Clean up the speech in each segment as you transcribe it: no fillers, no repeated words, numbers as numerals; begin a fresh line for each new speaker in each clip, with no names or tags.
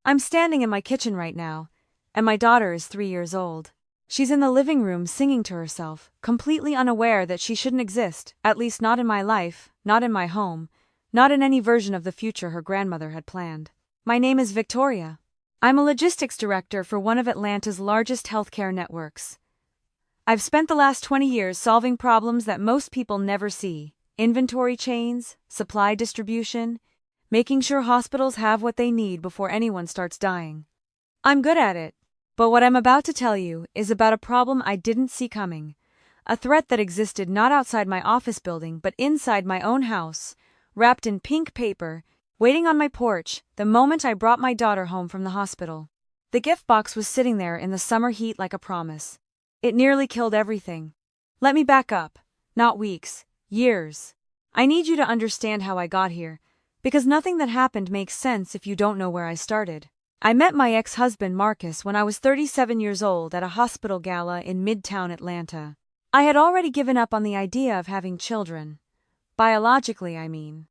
I'm standing in my kitchen right now, and my daughter is 3 years old. She's in the living room singing to herself, completely unaware that she shouldn't exist, at least not in my life, not in my home, not in any version of the future her grandmother had planned. My name is Victoria. I'm a logistics director for one of Atlanta's largest healthcare networks. I've spent the last 20 years solving problems that most people never see: inventory chains, supply distribution, making sure hospitals have what they need before anyone starts dying. I'm good at it. But what I'm about to tell you is about a problem I didn't see coming. A threat that existed not outside my office building but inside my own house, wrapped in pink paper, waiting on my porch the moment I brought my daughter home from the hospital. The gift box was sitting there in the summer heat like a promise. It nearly killed everything. Let me back up. Not weeks, years. I need you to understand how I got here, because nothing that happened makes sense if you don't know where I started. I met my ex-husband Marcus when I was 37 years old at a hospital gala in Midtown Atlanta. I had already given up on the idea of having children. Biologically, I mean.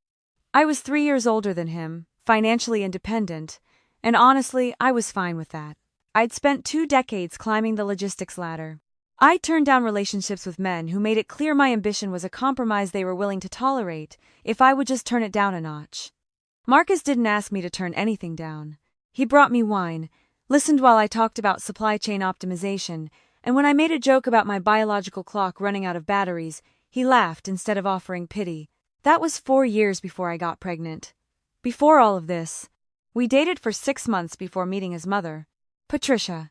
I was 3 years older than him, financially independent, and honestly, I was fine with that. I'd spent 2 decades climbing the logistics ladder. I turned down relationships with men who made it clear my ambition was a compromise they were willing to tolerate if I would just turn it down a notch. Marcus didn't ask me to turn anything down. He brought me wine, listened while I talked about supply chain optimization, and when I made a joke about my biological clock running out of batteries, he laughed instead of offering pity. That was 4 years before I got pregnant. Before all of this, we dated for 6 months before meeting his mother, Patricia.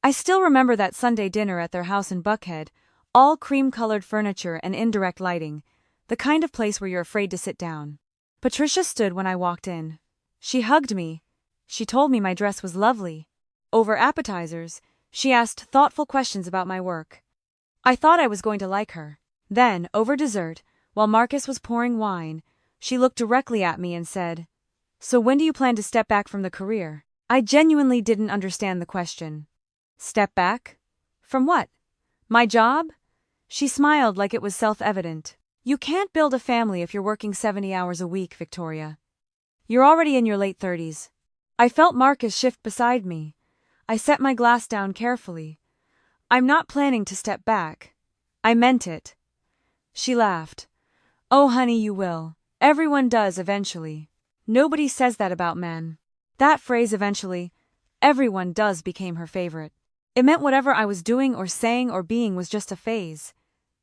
I still remember that Sunday dinner at their house in Buckhead, all cream-colored furniture and indirect lighting, the kind of place where you're afraid to sit down. Patricia stood when I walked in. She hugged me. She told me my dress was lovely. Over appetizers, she asked thoughtful questions about my work. I thought I was going to like her. Then, over dessert, while Marcus was pouring wine, she looked directly at me and said, "So when do you plan to step back from the career?" I genuinely didn't understand the question. Step back? From what? My job? She smiled like it was self-evident. You can't build a family if you're working 70 hours a week, Victoria. You're already in your late 30s. I felt Marcus shift beside me. I set my glass down carefully. I'm not planning to step back. I meant it. She laughed. Oh, honey, you will. Everyone does eventually. Nobody says that about men. That phrase, eventually, everyone does, became her favorite. It meant whatever I was doing or saying or being was just a phase.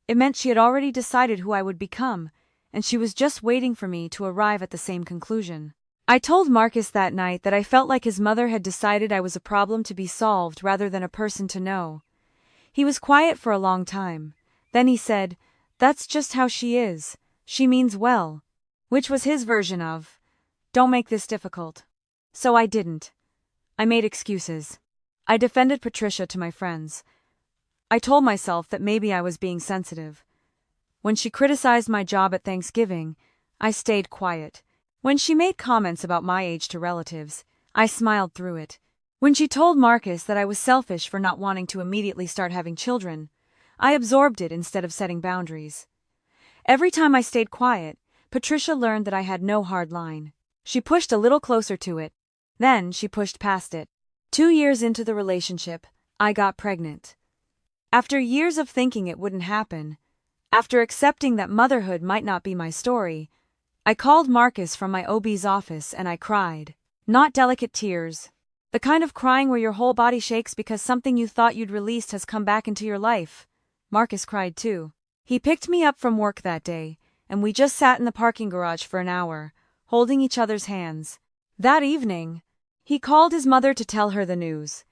It meant she had already decided who I would become, and she was just waiting for me to arrive at the same conclusion. I told Marcus that night that I felt like his mother had decided I was a problem to be solved rather than a person to know. He was quiet for a long time. Then he said, "That's just how she is. She means well." Which was his version of, "Don't make this difficult." So I didn't. I made excuses. I defended Patricia to my friends. I told myself that maybe I was being sensitive. When she criticized my job at Thanksgiving, I stayed quiet. When she made comments about my age to relatives, I smiled through it. When she told Marcus that I was selfish for not wanting to immediately start having children, I absorbed it instead of setting boundaries. Every time I stayed quiet, Patricia learned that I had no hard line. She pushed a little closer to it. Then she pushed past it. 2 years into the relationship, I got pregnant. After years of thinking it wouldn't happen, after accepting that motherhood might not be my story, I called Marcus from my OB's office and I cried. Not delicate tears. The kind of crying where your whole body shakes because something you thought you'd released has come back into your life. Marcus cried too. He picked me up from work that day, and we just sat in the parking garage for an hour, holding each other's hands. That evening, he called his mother to tell her the news.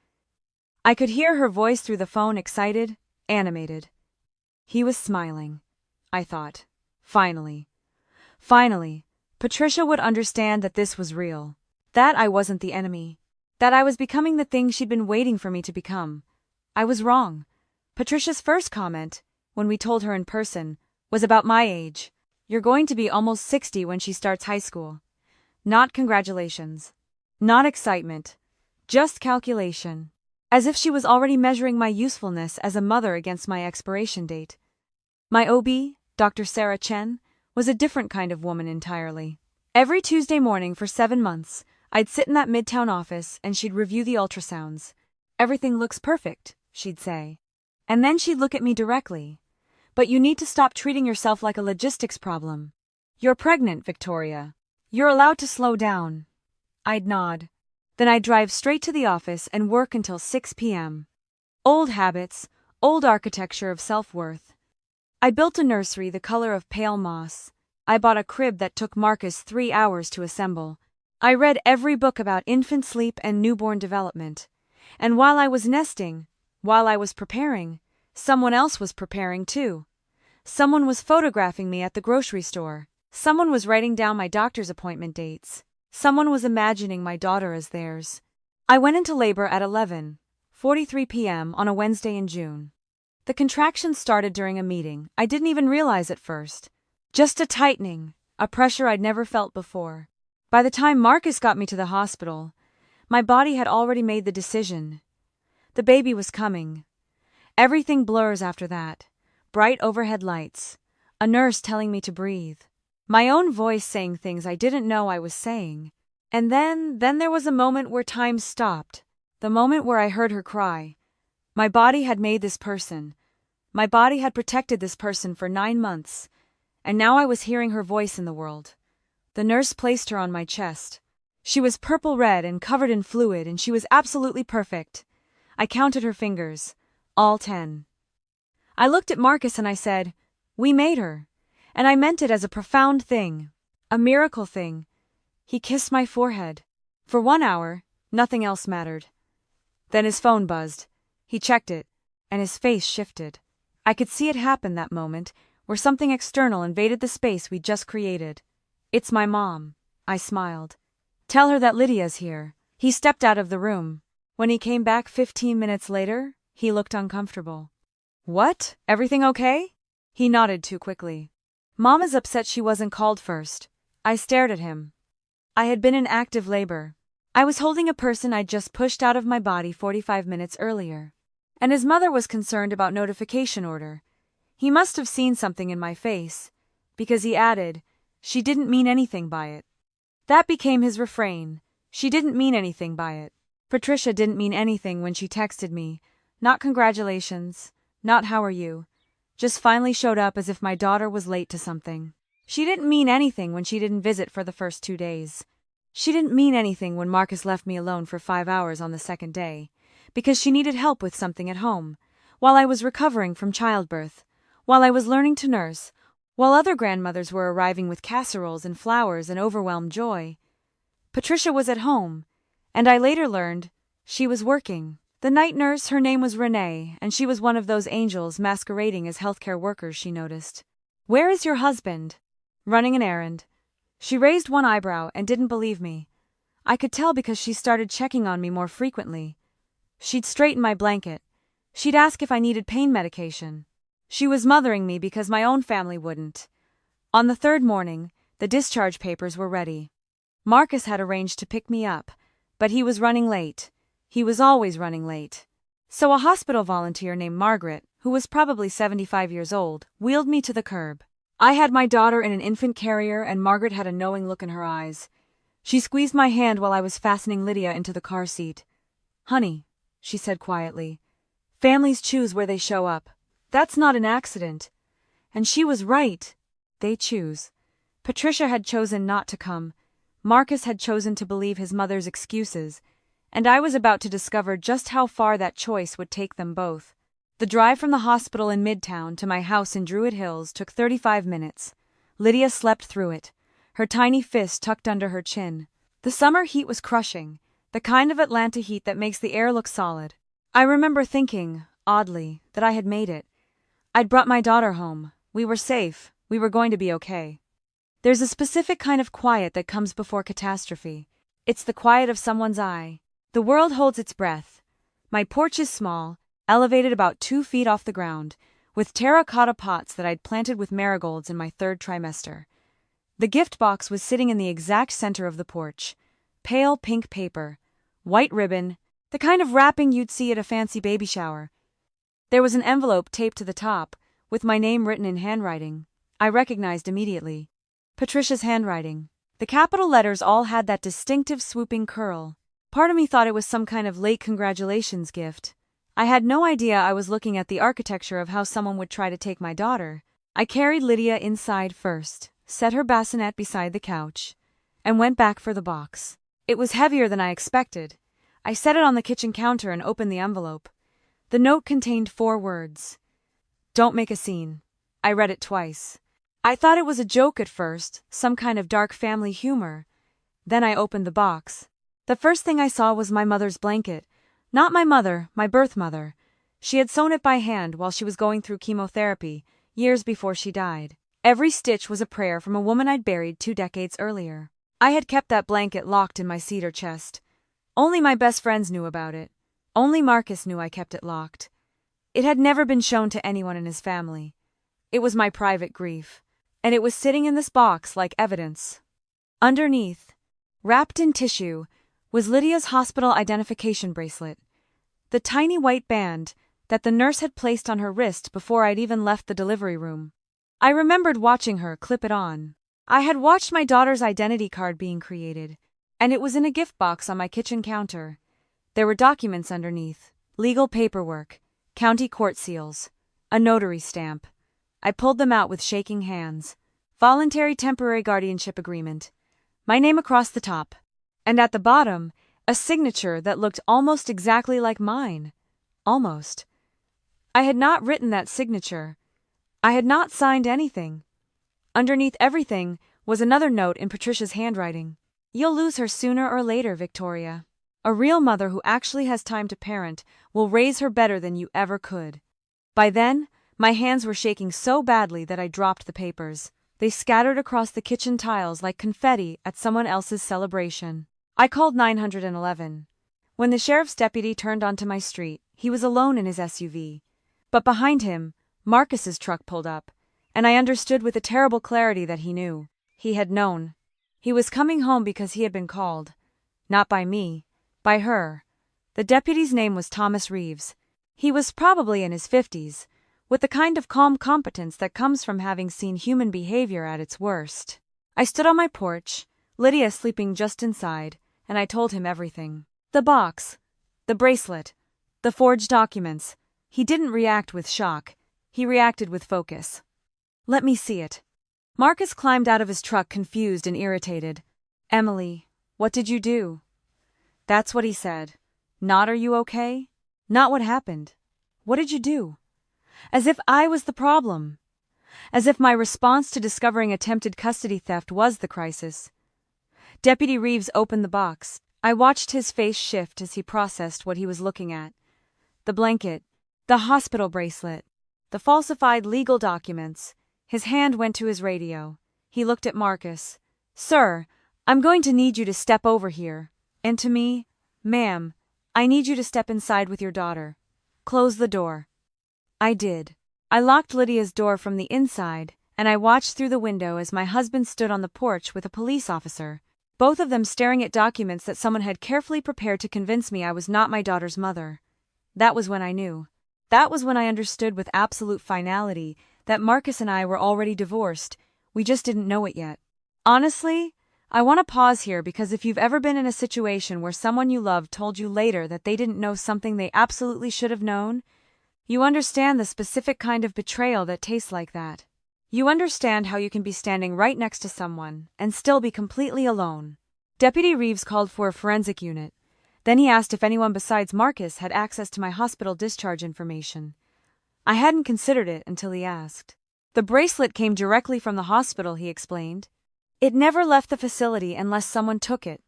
I could hear her voice through the phone, excited, animated. He was smiling. I thought, finally, Patricia would understand that this was real. That I wasn't the enemy. That I was becoming the thing she'd been waiting for me to become. I was wrong. Patricia's first comment, when we told her in person, was about my age. You're going to be almost 60 when she starts high school. Not congratulations. Not excitement. Just calculation. As if she was already measuring my usefulness as a mother against my expiration date. My OB, Dr. Sarah Chen, was a different kind of woman entirely. Every Tuesday morning for 7 months, I'd sit in that midtown office and she'd review the ultrasounds. "Everything looks perfect," she'd say. And then she'd look at me directly. "But you need to stop treating yourself like a logistics problem. You're pregnant, Victoria. You're allowed to slow down." I'd nod. Then I'd drive straight to the office and work until 6 p.m. Old habits, old architecture of self-worth. I built a nursery the color of pale moss. I bought a crib that took Marcus 3 hours to assemble. I read every book about infant sleep and newborn development. And while I was nesting, while I was preparing, someone else was preparing too. Someone was photographing me at the grocery store. Someone was writing down my doctor's appointment dates. Someone was imagining my daughter as theirs. I went into labor at 11:43 p.m. on a Wednesday in June. The contractions started during a meeting. I didn't even realize at first. Just a tightening, a pressure I'd never felt before. By the time Marcus got me to the hospital, my body had already made the decision. The baby was coming. Everything blurs after that. Bright overhead lights. A nurse telling me to breathe. My own voice saying things I didn't know I was saying. And then there was a moment where time stopped. The moment where I heard her cry. My body had made this person. My body had protected this person for 9 months. And now I was hearing her voice in the world. The nurse placed her on my chest. She was purple-red and covered in fluid, and she was absolutely perfect. I counted her fingers. All 10. I looked at Marcus and I said, "We made her." And I meant it as a profound thing. A miracle thing. He kissed my forehead. For 1 hour, nothing else mattered. Then his phone buzzed. He checked it, and his face shifted. I could see it happen that moment, where something external invaded the space we'd just created. "It's my mom," I smiled. "Tell her that Lydia's here." He stepped out of the room. When he came back 15 minutes later, he looked uncomfortable. "What? Everything okay?" He nodded too quickly. "Mom is upset she wasn't called first." I stared at him. I had been in active labor. I was holding a person I'd just pushed out of my body 45 minutes earlier. And his mother was concerned about notification order. He must have seen something in my face, because he added, "She didn't mean anything by it." That became his refrain. She didn't mean anything by it. Patricia didn't mean anything when she texted me. Not congratulations, not how are you. Just finally showed up as if my daughter was late to something. She didn't mean anything when she didn't visit for the first 2 days. She didn't mean anything when Marcus left me alone for 5 hours on the second day, because she needed help with something at home, while I was recovering from childbirth, while I was learning to nurse, while other grandmothers were arriving with casseroles and flowers and overwhelmed joy. Patricia was at home, and I later learned she was working. The night nurse, her name was Renee, and she was one of those angels masquerading as healthcare workers, she noticed. "Where is your husband?" "Running an errand." She raised one eyebrow and didn't believe me. I could tell because she started checking on me more frequently. She'd straighten my blanket. She'd ask if I needed pain medication. She was mothering me because my own family wouldn't. On the 3rd morning, the discharge papers were ready. Marcus had arranged to pick me up, but he was running late. He was always running late. So a hospital volunteer named Margaret, who was probably 75 years old, wheeled me to the curb. I had my daughter in an infant carrier, and Margaret had a knowing look in her eyes. She squeezed my hand while I was fastening Lydia into the car seat. "Honey," she said quietly, "families choose where they show up. That's not an accident." And she was right. They choose. Patricia had chosen not to come. Marcus had chosen to believe his mother's excuses, and I was about to discover just how far that choice would take them both. The drive from the hospital in Midtown to my house in Druid Hills took 35 minutes. Lydia slept through it, her tiny fist tucked under her chin. The summer heat was crushing, the kind of Atlanta heat that makes the air look solid. I remember thinking, oddly, that I had made it. I'd brought my daughter home. We were safe. We were going to be okay. There's a specific kind of quiet that comes before catastrophe. It's the quiet of someone's eye. The world holds its breath. My porch is small, elevated about 2 feet off the ground, with terracotta pots that I'd planted with marigolds in my 3rd trimester. The gift box was sitting in the exact center of the porch. Pale pink paper, white ribbon, the kind of wrapping you'd see at a fancy baby shower. There was an envelope taped to the top, with my name written in handwriting. I recognized immediately. Patricia's handwriting. The capital letters all had that distinctive swooping curl. Part of me thought it was some kind of late congratulations gift. I had no idea I was looking at the architecture of how someone would try to take my daughter. I carried Lydia inside first, set her bassinet beside the couch, and went back for the box. It was heavier than I expected. I set it on the kitchen counter and opened the envelope. The note contained 4 words. "Don't make a scene." I read it twice. I thought it was a joke at first, some kind of dark family humor. Then I opened the box. The first thing I saw was my mother's blanket. Not my mother, my birth mother. She had sewn it by hand while she was going through chemotherapy, years before she died. Every stitch was a prayer from a woman I'd buried 2 decades earlier. I had kept that blanket locked in my cedar chest. Only my best friends knew about it. Only Marcus knew I kept it locked. It had never been shown to anyone in his family. It was my private grief. And it was sitting in this box like evidence. Underneath, wrapped in tissue, was Lydia's hospital identification bracelet. The tiny white band that the nurse had placed on her wrist before I'd even left the delivery room. I remembered watching her clip it on. I had watched my daughter's identity card being created, and it was in a gift box on my kitchen counter. There were documents underneath, legal paperwork, county court seals, a notary stamp. I pulled them out with shaking hands. Voluntary temporary guardianship agreement. My name across the top. And at the bottom, a signature that looked almost exactly like mine. Almost. I had not written that signature. I had not signed anything. Underneath everything was another note in Patricia's handwriting. "You'll lose her sooner or later, Victoria. A real mother who actually has time to parent will raise her better than you ever could." By then, my hands were shaking so badly that I dropped the papers. They scattered across the kitchen tiles like confetti at someone else's celebration. I called 911. When the sheriff's deputy turned onto my street, he was alone in his SUV. But behind him, Marcus's truck pulled up, and I understood with a terrible clarity that he knew. He had known. He was coming home because he had been called. Not by me, by her. The deputy's name was Thomas Reeves. He was probably in his 50s. With the kind of calm competence that comes from having seen human behavior at its worst. I stood on my porch, Lydia sleeping just inside, and I told him everything. The box, the bracelet, the forged documents. He didn't react with shock. He reacted with focus. "Let me see it." Marcus climbed out of his truck confused and irritated. "Emily, what did you do?" That's what he said. Not "are you okay?" Not what happened. What did you do? As if I was the problem. As if my response to discovering attempted custody theft was the crisis. Deputy Reeves opened the box. I watched his face shift as he processed what he was looking at. The blanket, the hospital bracelet, the falsified legal documents. His hand went to his radio. He looked at Marcus. "Sir, I'm going to need you to step over here." And to me, "Ma'am, I need you to step inside with your daughter. Close the door." I did. I locked Lydia's door from the inside, and I watched through the window as my husband stood on the porch with a police officer, both of them staring at documents that someone had carefully prepared to convince me I was not my daughter's mother. That was when I knew. That was when I understood with absolute finality that Marcus and I were already divorced. We just didn't know it yet. Honestly, I want to pause here because if you've ever been in a situation where someone you loved told you later that they didn't know something they absolutely should have known, you understand the specific kind of betrayal that tastes like that. You understand how you can be standing right next to someone and still be completely alone. Deputy Reeves called for a forensic unit. Then he asked if anyone besides Marcus had access to my hospital discharge information. I hadn't considered it until he asked. The bracelet came directly from the hospital, he explained. It never left the facility unless someone took it.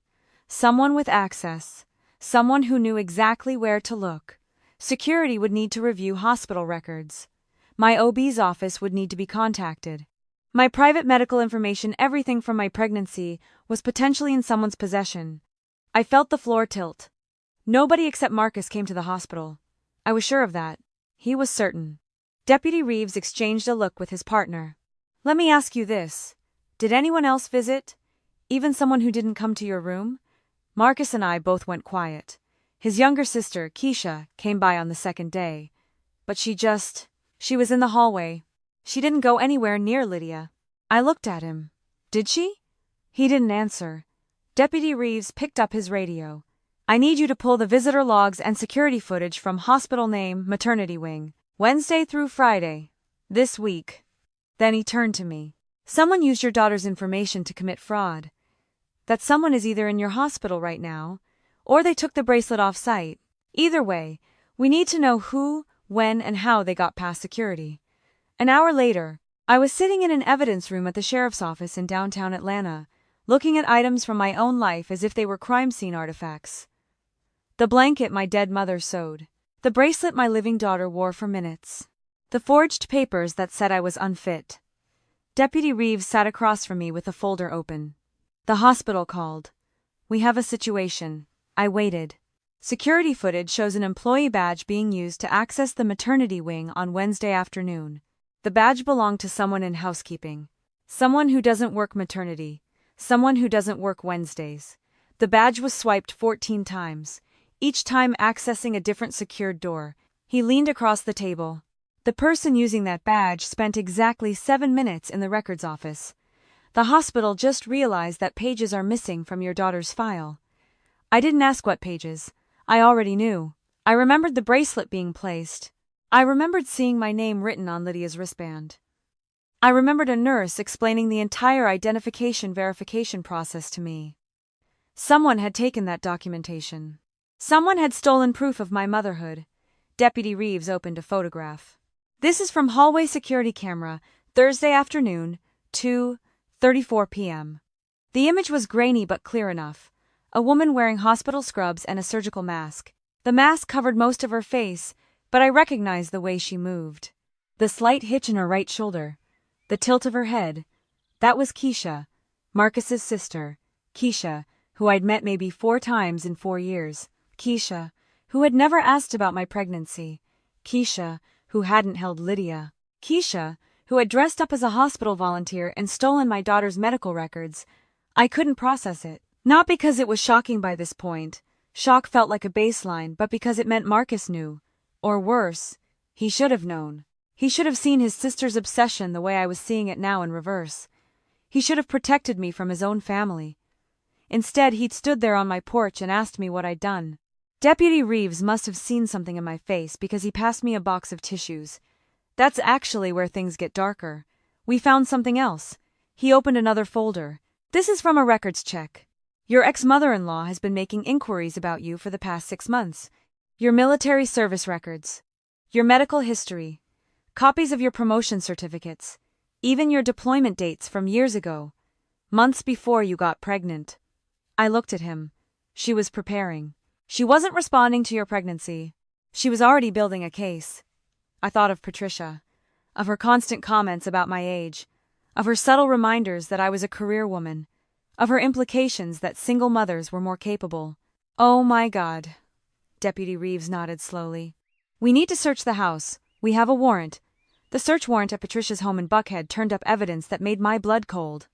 Someone with access. Someone who knew exactly where to look. Security would need to review hospital records. My OB's office would need to be contacted. My private medical information, everything from my pregnancy, was potentially in someone's possession. I felt the floor tilt. Nobody except Marcus came to the hospital. I was sure of that. He was certain. Deputy Reeves exchanged a look with his partner. "Let me ask you this. Did anyone else visit? Even someone who didn't come to your room?" Marcus and I both went quiet. His younger sister, Keisha, came by on the second day. But she was in the hallway. She didn't go anywhere near Lydia. I looked at him. "Did she?" He didn't answer. Deputy Reeves picked up his radio. I need you to pull the visitor logs and security footage from hospital name, maternity wing, Wednesday through Friday, this week. Then he turned to me. Someone used your daughter's information to commit fraud. That someone is either in your hospital right now, or they took the bracelet off-site. Either way, we need to know who, when, and how they got past security. An hour later, I was sitting in an evidence room at the sheriff's office in downtown Atlanta, looking at items from my own life as if they were crime scene artifacts. The blanket my dead mother sewed. The bracelet my living daughter wore for minutes. The forged papers that said I was unfit. Deputy Reeves sat across from me with a folder open. The hospital called. We have a situation. I waited. Security footage shows an employee badge being used to access the maternity wing on Wednesday afternoon. The badge belonged to someone in housekeeping. Someone who doesn't work maternity. Someone who doesn't work Wednesdays. The badge was swiped 14 times, each time accessing a different secured door. He leaned across the table. The person using that badge spent exactly 7 minutes in the records office. The hospital just realized that pages are missing from your daughter's file. I didn't ask what pages. I already knew. I remembered the bracelet being placed. I remembered seeing my name written on Lydia's wristband. I remembered a nurse explaining the entire identification verification process to me. Someone had taken that documentation. Someone had stolen proof of my motherhood. Deputy Reeves opened a photograph. This is from hallway security camera, Thursday afternoon, 2:34 p.m. The image was grainy but clear enough. A woman wearing hospital scrubs and a surgical mask. The mask covered most of her face, but I recognized the way she moved. The slight hitch in her right shoulder. The tilt of her head. That was Keisha, Marcus's sister. Keisha, who I'd met maybe 4 times in 4 years. Keisha, who had never asked about my pregnancy. Keisha, who hadn't held Lydia. Keisha, who had dressed up as a hospital volunteer and stolen my daughter's medical records. I couldn't process it. Not because it was shocking by this point. Shock felt like a baseline, but because it meant Marcus knew. Or worse, he should have known. He should have seen his sister's obsession the way I was seeing it now in reverse. He should have protected me from his own family. Instead, he'd stood there on my porch and asked me what I'd done. Deputy Reeves must have seen something in my face because he passed me a box of tissues. That's actually where things get darker. We found something else. He opened another folder. This is from a records check. Your ex-mother-in-law has been making inquiries about you for the past 6 months. Your military service records. Your medical history. Copies of your promotion certificates. Even your deployment dates from years ago. Months before you got pregnant. I looked at him. She was preparing. She wasn't responding to your pregnancy. She was already building a case. I thought of Patricia. Of her constant comments about my age. Of her subtle reminders that I was a career woman. Of her implications that single mothers were more capable. Oh my God. Deputy Reeves nodded slowly. We need to search the house. We have a warrant. The search warrant at Patricia's home in Buckhead turned up evidence that made my blood cold.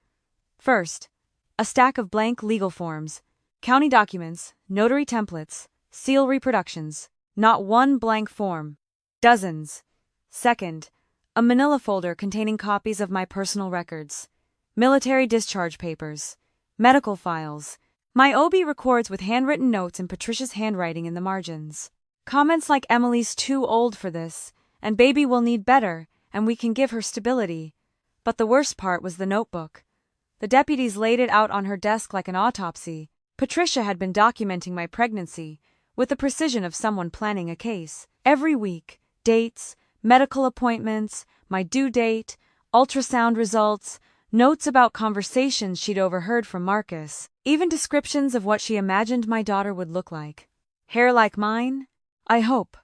First, a stack of blank legal forms. County documents, notary templates, seal reproductions. Not one blank form. Dozens. Second, a manila folder containing copies of my personal records. Military discharge papers. Medical files. My OB records with handwritten notes in Patricia's handwriting in the margins. Comments like Emily's too old for this, and baby will need better, and we can give her stability. But the worst part was the notebook. The deputies laid it out on her desk like an autopsy. Patricia had been documenting my pregnancy, with the precision of someone planning a case. Every week, dates, medical appointments, my due date, ultrasound results, notes about conversations she'd overheard from Marcus, even descriptions of what she imagined my daughter would look like. Hair like mine? I hope.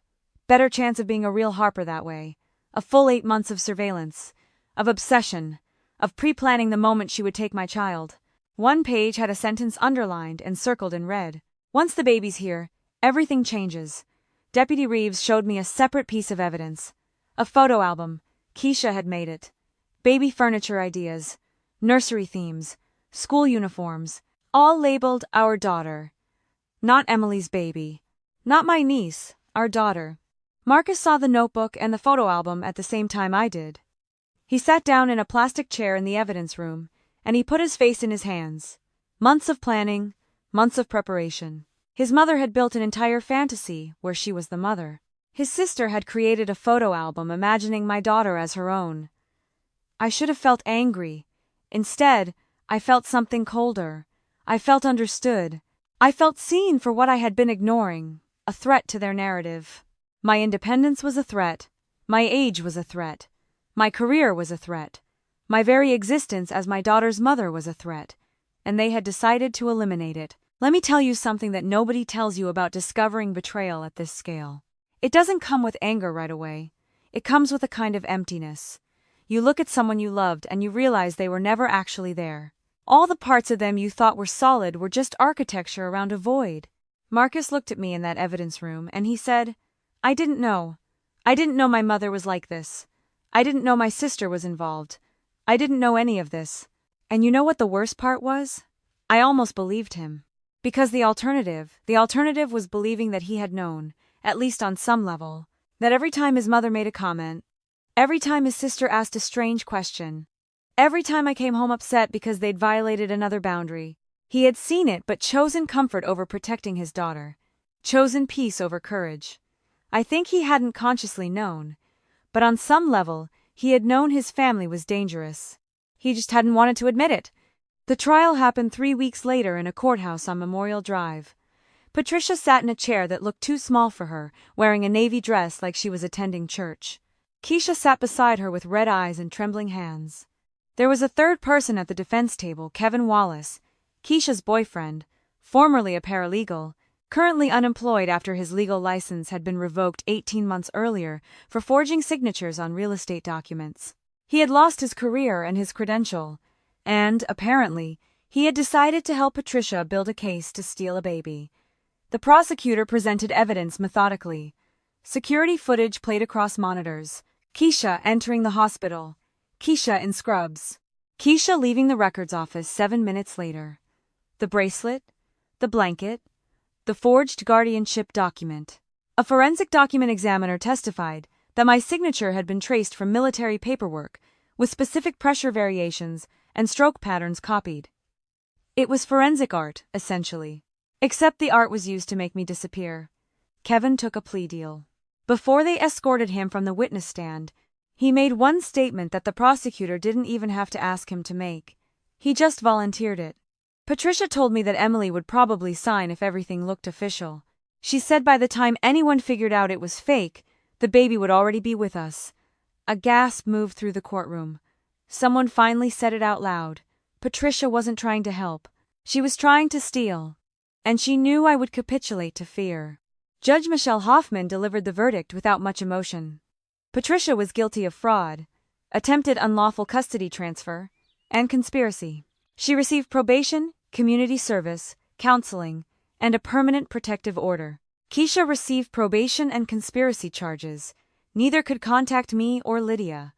Better chance of being a real Harper that way. A full 8 months of surveillance. Of obsession. Of pre-planning the moment she would take my child. One page had a sentence underlined and circled in red. Once the baby's here, everything changes. Deputy Reeves showed me a separate piece of evidence. A photo album. Keisha had made it. Baby furniture ideas. Nursery themes. School uniforms. All labeled our daughter. Not Emily's baby. Not my niece, our daughter. Marcus saw the notebook and the photo album at the same time I did. He sat down in a plastic chair in the evidence room, and he put his face in his hands. Months of planning, months of preparation. His mother had built an entire fantasy where she was the mother. His sister had created a photo album imagining my daughter as her own. I should have felt angry. Instead, I felt something colder. I felt understood. I felt seen for what I had been ignoring, a threat to their narrative. My independence was a threat. My age was a threat. My career was a threat. My very existence as my daughter's mother was a threat. And they had decided to eliminate it. Let me tell you something that nobody tells you about discovering betrayal at this scale. It doesn't come with anger right away. It comes with a kind of emptiness. You look at someone you loved and you realize they were never actually there. All the parts of them you thought were solid were just architecture around a void. Marcus looked at me in that evidence room and he said, "I didn't know. I didn't know my mother was like this. I didn't know my sister was involved. I didn't know any of this." And you know what the worst part was? I almost believed him. Because the alternative was believing that he had known, at least on some level, that every time his mother made a comment, every time his sister asked a strange question, every time I came home upset because they'd violated another boundary, he had seen it but chosen comfort over protecting his daughter, chosen peace over courage. I think he hadn't consciously known, but on some level, he had known his family was dangerous. He just hadn't wanted to admit it. The trial happened 3 weeks later in a courthouse on Memorial Drive. Patricia sat in a chair that looked too small for her, wearing a navy dress like she was attending church. Keisha sat beside her with red eyes and trembling hands. There was a third person at the defense table, Kevin Wallace, Keisha's boyfriend, formerly a paralegal, currently unemployed after his legal license had been revoked 18 months earlier for forging signatures on real estate documents. He had lost his career and his credential, and, apparently, he had decided to help Patricia build a case to steal a baby. The prosecutor presented evidence methodically. Security footage played across monitors. Keisha entering the hospital. Keisha in scrubs. Keisha leaving the records office 7 minutes later. The bracelet, the blanket, the forged guardianship document. A forensic document examiner testified that my signature had been traced from military paperwork, with specific pressure variations and stroke patterns copied. It was forensic art, essentially. Except the art was used to make me disappear. Kevin took a plea deal. Before they escorted him from the witness stand, he made one statement that the prosecutor didn't even have to ask him to make. He just volunteered it. Patricia told me that Emily would probably sign if everything looked official. She said by the time anyone figured out it was fake, the baby would already be with us. A gasp moved through the courtroom. Someone finally said it out loud. Patricia wasn't trying to help. She was trying to steal. And she knew I would capitulate to fear. Judge Michelle Hoffman delivered the verdict without much emotion. Patricia was guilty of fraud, attempted unlawful custody transfer, and conspiracy. She received probation, community service, counseling, and a permanent protective order. Keisha received probation and conspiracy charges. Neither could contact me or Lydia.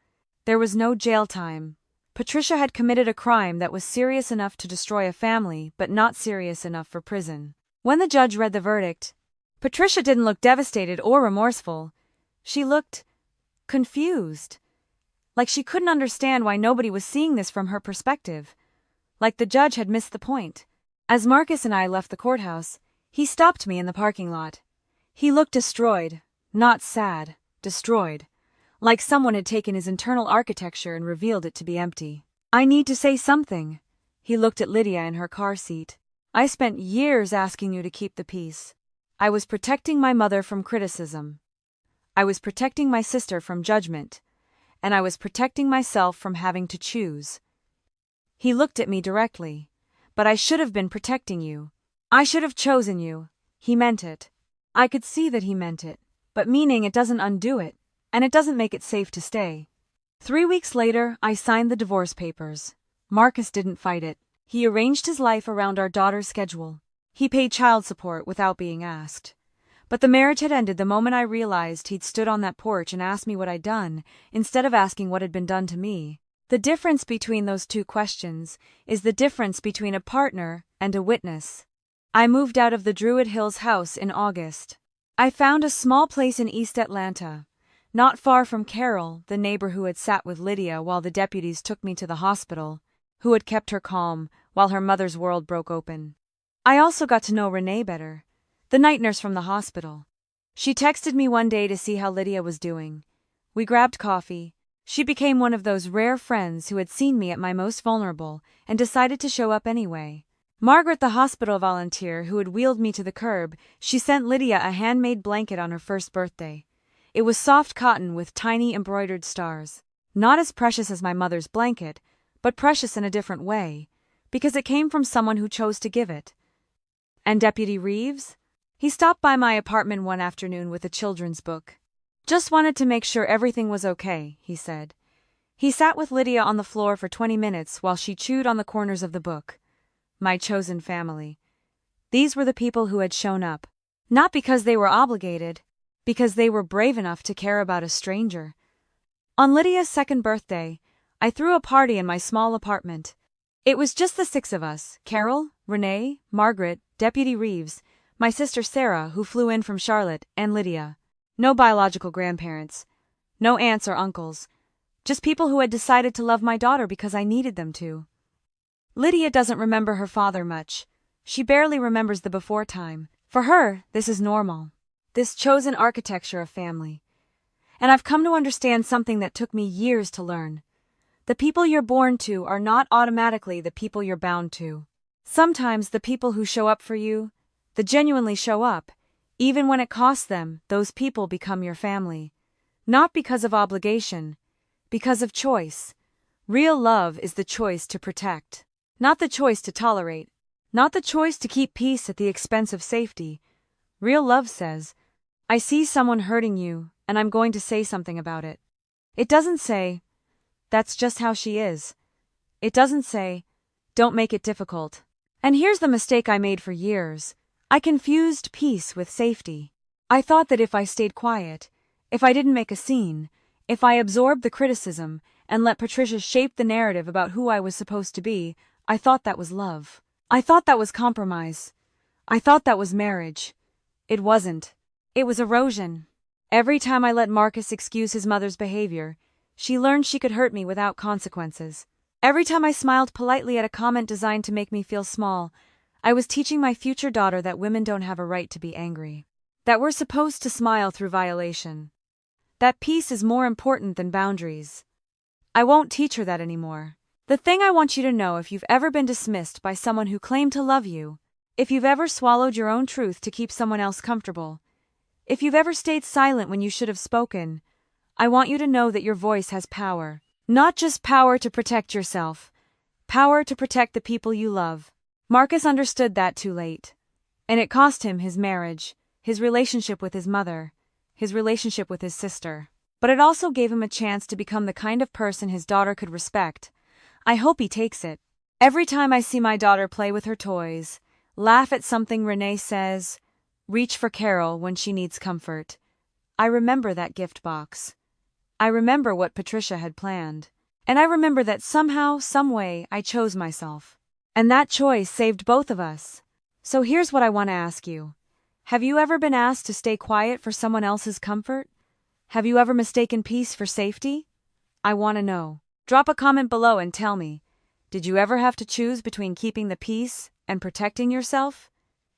There was no jail time. Patricia had committed a crime that was serious enough to destroy a family, but not serious enough for prison. When the judge read the verdict, Patricia didn't look devastated or remorseful. She looked confused. Like she couldn't understand why nobody was seeing this from her perspective. Like the judge had missed the point. As Marcus and I left the courthouse, he stopped me in the parking lot. He looked destroyed, not sad, destroyed. Like someone had taken his internal architecture and revealed it to be empty. "I need to say something." He looked at Lydia in her car seat. "I spent years asking you to keep the peace. I was protecting my mother from criticism. I was protecting my sister from judgment. And I was protecting myself from having to choose." He looked at me directly. "But I should have been protecting you. I should have chosen you." He meant it. I could see that he meant it. But meaning it doesn't undo it. And it doesn't make it safe to stay. 3 weeks later, I signed the divorce papers. Marcus didn't fight it. He arranged his life around our daughter's schedule. He paid child support without being asked. But the marriage had ended the moment I realized he'd stood on that porch and asked me what I'd done, instead of asking what had been done to me. The difference between those two questions is the difference between a partner and a witness. I moved out of the Druid Hills house in August. I found a small place in East Atlanta, not far from Carol, the neighbor who had sat with Lydia while the deputies took me to the hospital. who had kept her calm while her mother's world broke open. I also got to know Renee better, the night nurse from the hospital. She texted me one day to see how Lydia was doing. We grabbed coffee. She became one of those rare friends who had seen me at my most vulnerable and decided to show up anyway. Margaret, the hospital volunteer who had wheeled me to the curb, she sent Lydia a handmade blanket on her first birthday. It was soft cotton with tiny embroidered stars. Not as precious as my mother's blanket, but precious in a different way, because it came from someone who chose to give it. And Deputy Reeves? He stopped by my apartment one afternoon with a children's book. Just wanted to make sure everything was okay, he said. He sat with Lydia on the floor for 20 minutes while she chewed on the corners of the book. My chosen family. These were the people who had shown up. Not because they were obligated, because they were brave enough to care about a stranger. On Lydia's second birthday, I threw a party in my small apartment. It was just the 6 of us: Carol, Renee, Margaret, Deputy Reeves, my sister Sarah, who flew in from Charlotte, and Lydia. No biological grandparents. No aunts or uncles. Just people who had decided to love my daughter because I needed them to. Lydia doesn't remember her father much. She barely remembers the before time. For her, this is normal. This chosen architecture of family. And I've come to understand something that took me years to learn. The people you're born to are not automatically the people you're bound to. Sometimes the people who show up for you, that genuinely show up, even when it costs them, those people become your family. Not because of obligation, because of choice. Real love is the choice to protect. Not the choice to tolerate. Not the choice to keep peace at the expense of safety. Real love says, I see someone hurting you, and I'm going to say something about it. It doesn't say, that's just how she is. It doesn't say, don't make it difficult. And here's the mistake I made for years. I confused peace with safety. I thought that if I stayed quiet, if I didn't make a scene, if I absorbed the criticism and let Patricia shape the narrative about who I was supposed to be, I thought that was love. I thought that was compromise. I thought that was marriage. It wasn't. It was erosion. Every time I let Marcus excuse his mother's behavior, she learned she could hurt me without consequences. Every time I smiled politely at a comment designed to make me feel small, I was teaching my future daughter that women don't have a right to be angry. That we're supposed to smile through violation. That peace is more important than boundaries. I won't teach her that anymore. The thing I want you to know: if you've ever been dismissed by someone who claimed to love you, if you've ever swallowed your own truth to keep someone else comfortable, if you've ever stayed silent when you should have spoken, I want you to know that your voice has power. Not just power to protect yourself, power to protect the people you love. Marcus understood that too late. And it cost him his marriage, his relationship with his mother, his relationship with his sister. But it also gave him a chance to become the kind of person his daughter could respect. I hope he takes it. Every time I see my daughter play with her toys, laugh at something Renee says, reach for Carol when she needs comfort, I remember that gift box. I remember what Patricia had planned. And I remember that somehow, someway, I chose myself. And that choice saved both of us. So here's what I want to ask you. Have you ever been asked to stay quiet for someone else's comfort? Have you ever mistaken peace for safety? I want to know. Drop a comment below and tell me. Did you ever have to choose between keeping the peace and protecting yourself?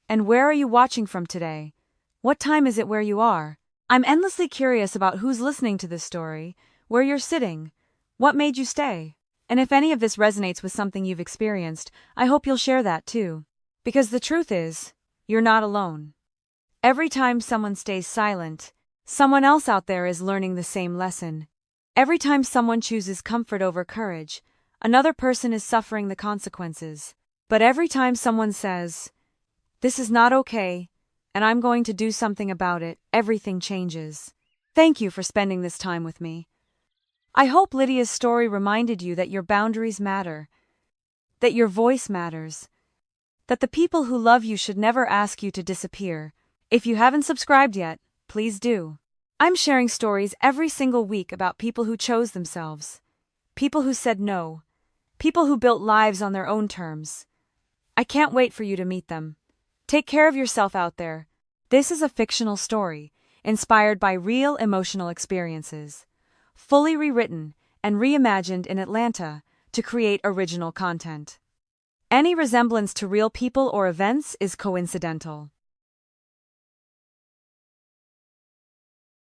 And where are you watching from today? What time is it where you are? I'm endlessly curious about who's listening to this story, where you're sitting, what made you stay. And if any of this resonates with something you've experienced, I hope you'll share that too. Because the truth is, you're not alone. Every time someone stays silent, someone else out there is learning the same lesson. Every time someone chooses comfort over courage, another person is suffering the consequences. But every time someone says, this is not okay, and I'm going to do something about it, everything changes. Thank you for spending this time with me. I hope Lydia's story reminded you that your boundaries matter, that your voice matters, that the people who love you should never ask you to disappear. If you haven't subscribed yet, please do. I'm sharing stories every single week about people who chose themselves, people who said no, people who built lives on their own terms. I can't wait for you to meet them. Take care of yourself out there. This is a fictional story, inspired by real emotional experiences. Fully rewritten and reimagined in Atlanta, to create original content. Any resemblance to real people or events is coincidental.